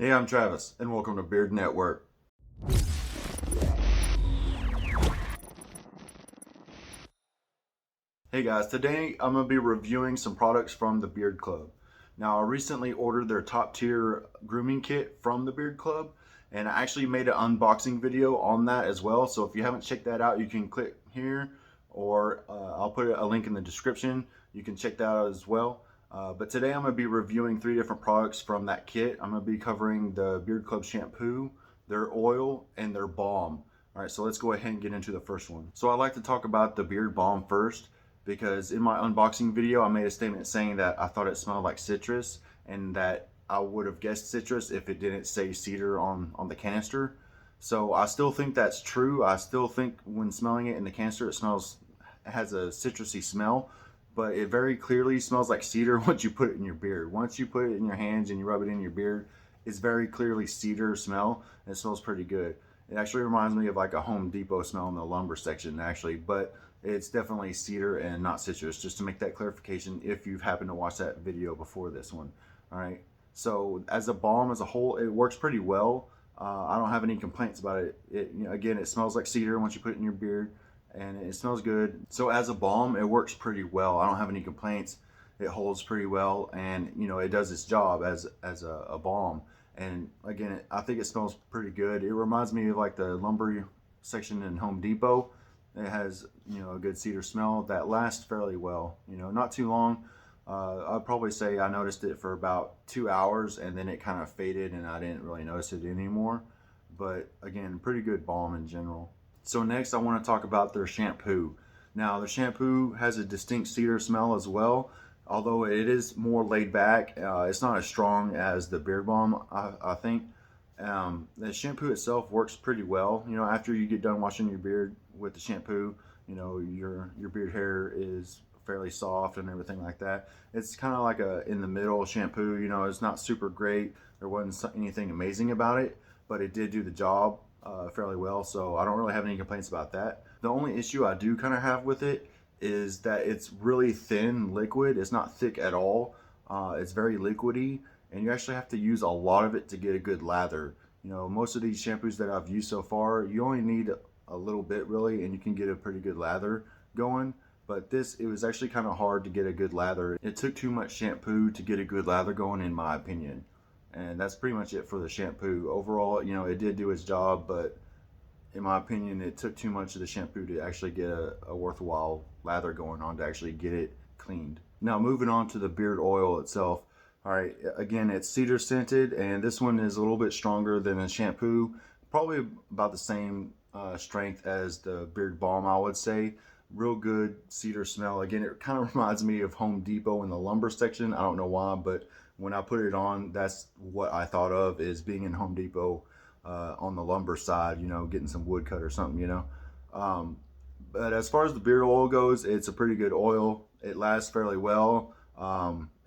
Hey, I'm Travis, and welcome to Beard Network. Hey guys, today I'm going to be reviewing some products from the Beard Club. Now, I recently ordered their top tier grooming kit from the Beard Club, and I actually made an unboxing video on that as well. So if you haven't checked that out, you can click here, or I'll put a link in the description. You can check that out as well. But today I'm going to be reviewing 3 different products from that kit. I'm going to be covering the Beard Club shampoo, their oil, and their balm. All right, so let's go ahead and get into the first one. So I'd like to talk about the Beard Balm first, because in my unboxing video I made a statement saying that I thought it smelled like citrus, and that I would have guessed citrus if it didn't say cedar on the canister. So I still think that's true. I still think when smelling it in the canister it has a citrusy smell, but it very clearly smells like cedar once you put it in your beard. Once you put it in your hands and you rub it in your beard, it's very clearly cedar smell, and it smells pretty good. It actually reminds me of like a Home Depot smell in the lumber section actually, but it's definitely cedar and not citrus, just to make that clarification if you've happened to watch that video before this one. All right, so as a balm as a whole, it works pretty well. I don't have any complaints about it. Again, it smells like cedar once you put it in your beard, and it smells good. So as a balm, it works pretty well. I don't have any complaints. It holds pretty well, and it does its job as a balm. And again, I think it smells pretty good. It reminds me of like the lumber section in Home Depot. It has a good cedar smell that lasts fairly well. Not too long. I'd probably say I noticed it for about 2 hours, and then it kind of faded and I didn't really notice it anymore. But again, pretty good balm in general. So next I want to talk about their shampoo. Now the shampoo has a distinct cedar smell as well, although it is more laid back. It's not as strong as the beard balm, I think. The shampoo itself works pretty well. After you get done washing your beard with the shampoo, your beard hair is fairly soft and everything like that. It's kind of like a in the middle shampoo. It's not super great. There wasn't anything amazing about it, but it did do the job fairly well. So I don't really have any complaints about that. The only issue I do kind of have with it is that it's really thin liquid. It's not thick at all. It's very liquidy, and you actually have to use a lot of it to get a good lather. Most of these shampoos that I've used so far, you only need a little bit really, and you can get a pretty good lather going. But it was actually kind of hard to get a good lather. It took too much shampoo to get a good lather going, in my opinion. And that's pretty much it for the shampoo. Overall, it did do its job, but in my opinion, it took too much of the shampoo to actually get a worthwhile lather going on to actually get it cleaned. Now moving on to the beard oil itself. All right, again, it's cedar scented, and this one is a little bit stronger than the shampoo. Probably about the same strength as the beard balm, I would say. Real good cedar smell. Again, it kind of reminds me of Home Depot in the lumber section. I don't know why, but when I put it on, that's what I thought of, is being in Home Depot on the lumber side, getting some wood cut or something, But as far as the beard oil goes, it's a pretty good oil. It lasts fairly well.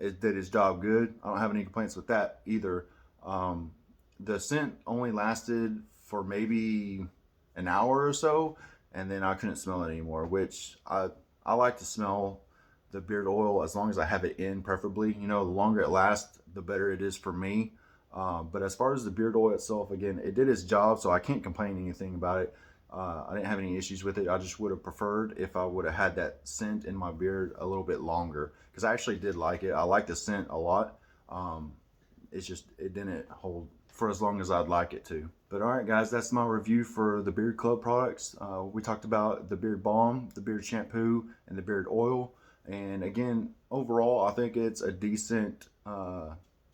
It did its job good. I don't have any complaints with that either. The scent only lasted for maybe an hour or so, and then I couldn't smell it anymore, which I like to smell the beard oil as long as I have it in, preferably. The longer it lasts, the better it is for me. But as far as the beard oil itself, again, it did its job, so I can't complain anything about it. I didn't have any issues with it. I just would have preferred if I would have had that scent in my beard a little bit longer, because I actually did like it. I like the scent a lot. It's just it didn't hold for as long as I'd like it to. But all right, guys, that's my review for the Beard Club products. We talked about the beard balm, the beard shampoo, and the beard oil. And again, overall, I think it's a decent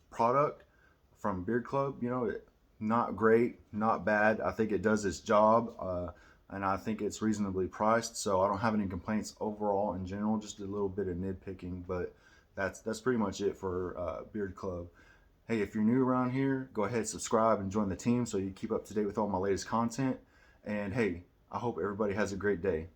product from Beard Club. Not great, not bad. I think it does its job, and I think it's reasonably priced. So I don't have any complaints overall in general. Just a little bit of nitpicking, but that's pretty much it for Beard Club. Hey, if you're new around here, go ahead, subscribe, and join the team so you keep up to date with all my latest content. And hey, I hope everybody has a great day.